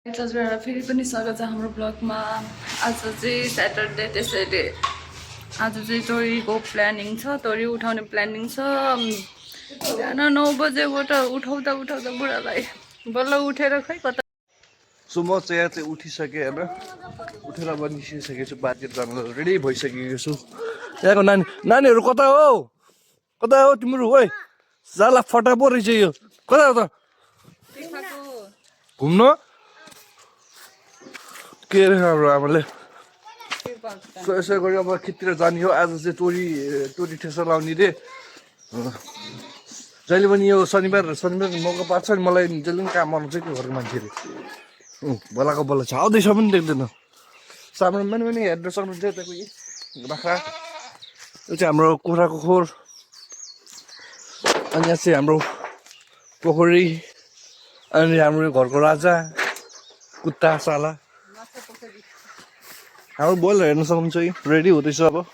तस्बिरहरुलाई फेरि पनि स्वागत छ हाम्रो ब्लगमा। आज चाहिँ स्याटरडे, त्यसैले आज चाहिँ तोरीको प्लानिङ छ, तोरी उठाउने प्लानिङ छ। बिहान 9 बजेबाट उठाउँदा बुढालाई बल्ल उठेर खै कता। सो म चाहिँ यहाँ चाहिँ उठिसकेँ होइन, उठेर बनिसकेको छु, बातचित गर्न रेडी भइसकेको छु। यहाँको नानीहरू कता हो तिम्रो? ओइ जाला फटा पो रहेछ यो, कता हो त घुम्न? के अरे हाम्रो आमाले यसो गरी अब खेततिर जाने हो। आज चाहिँ तोरी ठेसर लाउने रे। जहिले पनि यो शनिबार मौका पार्छ नि मलाई, जहिले पनि काम गर्नु चाहिँ के घरको मान्छेले बोलाएको बोला छ, आउँदैछ पनि देख्दैन। सामने पनि हेर्न सक्नुहुन्छ यताको बाख्रा, यो चाहिँ हाम्रो कुखुराको खोर। अनि यहाँ चाहिँ हाम्रो पोखरी, अनि हाम्रो घरको राजा कुत्ता साला। हाम्रो बोइलर हेर्न सक्नुहुन्छ है, रेडी हुँदैछ, अब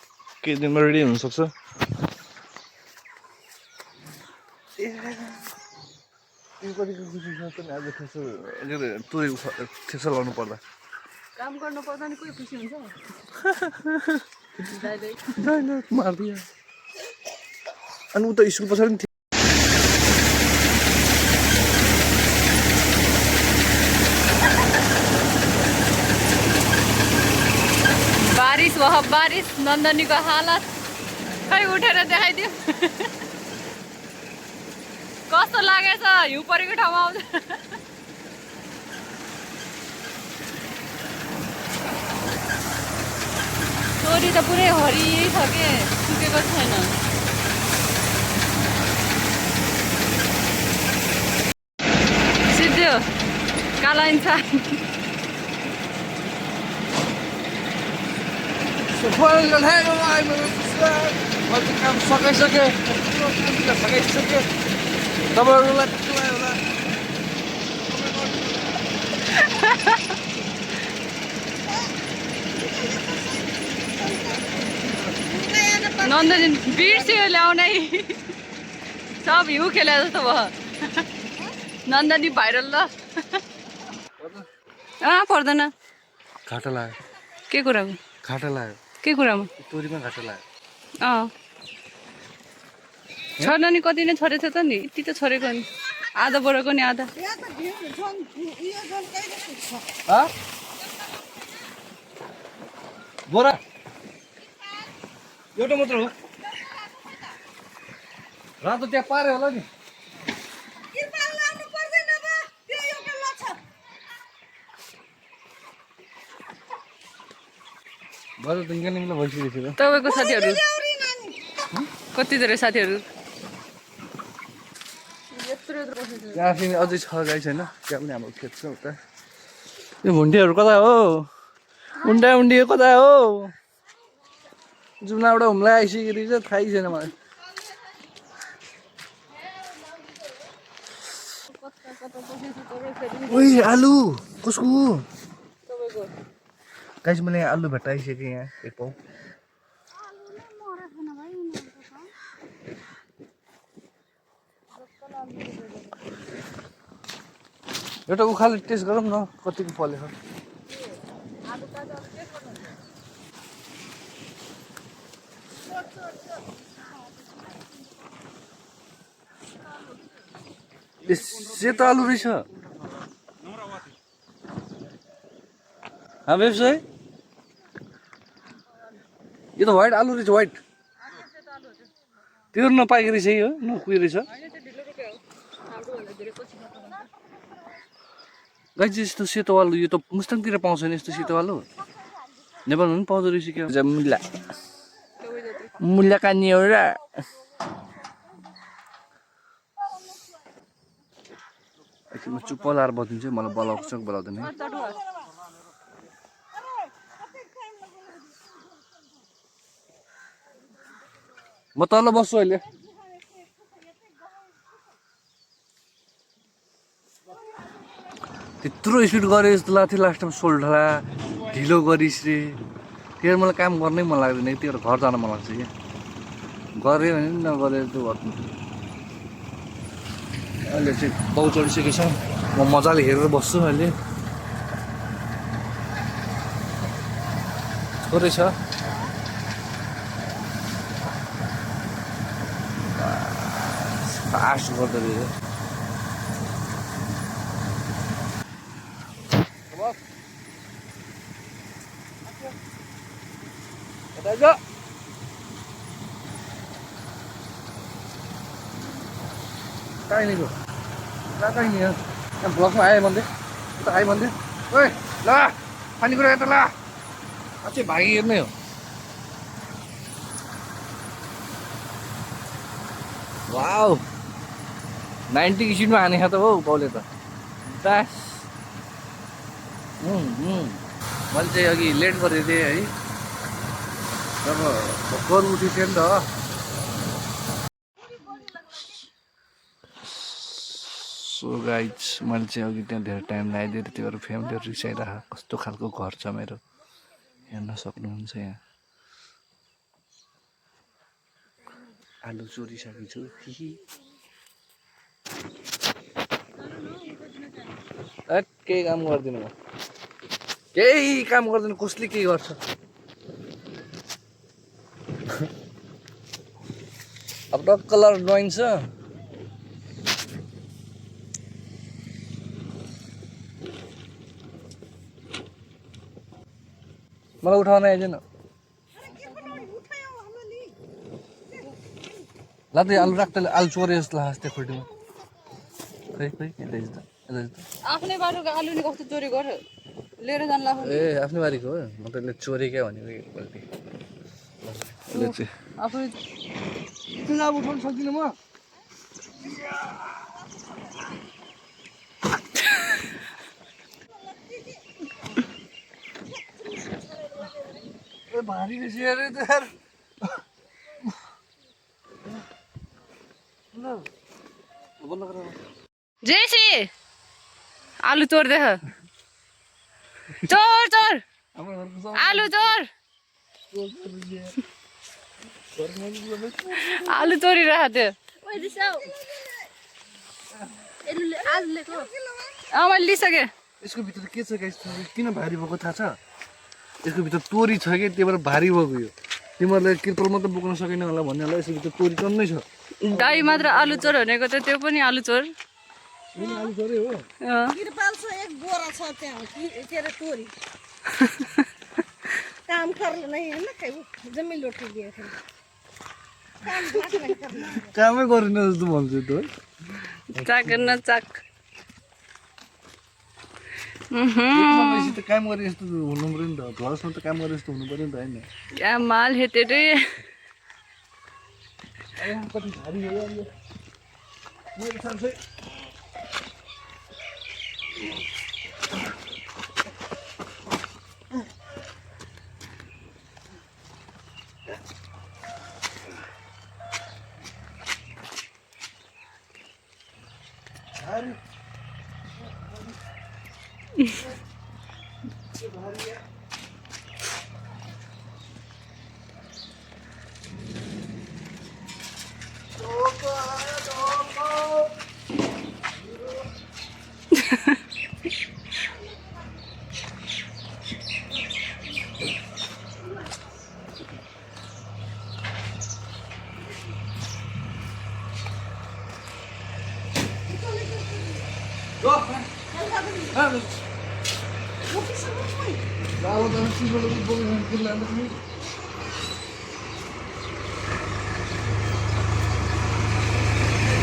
केही दिनमा रेडी हुनसक्छ। ठेसर लाउनु पर्दा काम गर्नु पर्दा नि कोही खुसी हुन्छ मार्दियो। अनि उता स्कुल पछाडि बारिश नन्दनीको हालत खै उठेर देखाइदियो कस्तो लागेछ हिउँ परेको ठाउँमा आउँछ। तोरी त पुरै हरियै छ के, सुकेको छैन। सिद्धो काला इन्सान काम सकाइसके तपाईँहरूलाई नन्दनी बिर्स्यो ल्याउनै, सब हिउँ खेले जस्तो भयो। नन्दनी भाइरल ल पर्दैन। घाटा लाग्यो। के कुरामा घाटा लाग्यो? के कुरामा? तोरीमा घाटा लाग्यो। छोड्न नि कति नै छोडेछ त नि, यति त छोडेको नि, आधा बढेको नि आधा। बोरा एउटा मात्र हो, रातो त्यहाँ पारे होला नि। बजार त निकाल्ने भइसकेको छ। तपाईँको साथीहरू कति धेरै साथीहरू? त्यहाँ फेरि अझै छ गाई छैन, त्यहाँ पनि हाम्रो खेत छ उता। यो भुन्डीहरू कता हो? उन्डी कता हो? जुम्लाबाट हुम्ला आइसकेको रहेछ, थाहै छैन मलाई। ओइ आलु कसको हो? गाइस मैले आलु भेट्टाइसकेँ यहाँ एक पाउ। एउटा उखाले टेस्ट गरौँ न कतिको फलेको। सेतो आलु रहेछ। व्यवसाय यो त व्हाइट आलु रहेछ, व्हाइट त्यो नपाएको रहेछ, यो नकुही रहेछ। गाई चाहिँ यस्तो सेतो आलु यो त मुस्ताङतिर पाउँछ नि, यस्तो सेतो आलु नेपालमा पनि पाउँदो रहेछ। क्या मुला कानी एउटा म चुप्प लाएर बदिन्छु, मलाई बोलाउँछ बोलाउँदैन। म तल बस्छु अहिले। त्यत्रो स्पिड गरे जस्तो लाग्थ्यो, लास्टमा सोल्ठला ढिलो गरिस् रे। त्यही मलाई काम गर्नै मन लाग्दैन, यतिखेर घर जान मन लाग्छ। क्या गऱ्यो भने पनि नगरेर त्यो गर्नु। अहिले चाहिँ बाउ चढिसकेको छ, म मजाले हेरेर बस्छु अहिले। थोरै छ फास्ट गर्दो रहेछ कहीँ नहीं गयो कहीँ नहीं यहाँ ब्लकमा आएँ भन्दै उता आएँ भन्दै ओए ल खानेकुरा यता ल अझै भागी हेर्नै हो वाउ 90 की स्पिडमा हानेको त हो बाउले त दास मैले चाहिँ अघि लेट गरेको थिएँ है जब भर्खर उठेको थिएँ नि त सो गाइज मैले चाहिँ अघि त्यहाँ धेरै टाइम लगाइदिएर त्यो अरू फ्यामिलीहरू रिसाइरहेको कस्तो खालको घर छ मेरो हेर्न सक्नुहुन्छ यहाँ आलु चोरिसकेको छु केही काम गर्दिनँ म केही काम गर्दैन कसले के गर्छ अब डक कलर ड्रइङ छ मलाई उठाउन आइदिएन ल त आलु राख्दा आलु चोरे जस्तो लाग्छ त्यो खुल्टीमा खै खै आफ्नै बाटोको आलु नि कस्तो चोरी गर्यो लिएर जान लाग्यो ए आफ्नै बारीको हो म त यसले चोरी क्या भनेको एकपल्ट यसले चाहिँ आफूले चुनाव उठाउन सक्दिनँ म भारी रहेछ अरे त यार जेसी आलु चोर देख चोर चोर आलु चोर आलु चोरिरहेको थियो मैले लिइसकेँ यसको भित्र के छ गाइस किन भारी भएको थाहा छ यसको भित्र तोरी छ कि त्यही भएर भारी भएको यो तिमीहरूले कृपल मात्रै बोक्न सकेन होला भन्ने होला यसको भित्र तोरी टन्नै छ दाई मात्र आलु चोर भनेको त त्यो पनि आलु चोर आलु चोरै हो कृपाल से एक बोरा छ त्यहाँ के अरे तोरी काम करना नहीं है ना कहीं जमीन लौट के दिया था काम बात नहीं करना कामै गरिन जस्तो भन्छु त चाक गर्न चाक बेसी त काम गरे जस्तो हुनु पर्यो नि त भ्लग्समा त काम गरे जस्तो हुनु पर्यो नि त होइन क्या माल है तेरे कति भारी हो यार यो मेरो साथै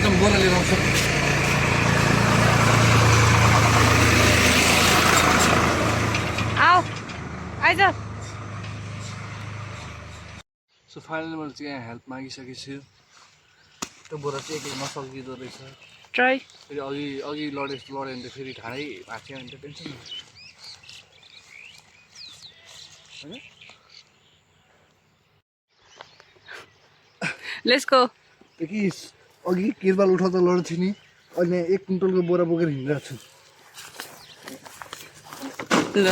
एकदम बोरा लिएर आउँछ आओ आइज सो फाइनली मैले चाहिँ यहाँ हेल्प मागिसकेको छु त्यो बोरा चाहिँ एक नसकिँदो रहेछ ट्राई फेरि अघि लड्यो भने त फेरि ढाडै भाँच्यो भने त टेन्सन होइन लेट्स गो त्यो कि अघि किरबाल उठाउँदा लड्थ्यो थियो नि अहिले 1 कुन्टलको बोरा बोकेर हिँडिरहेको छु ल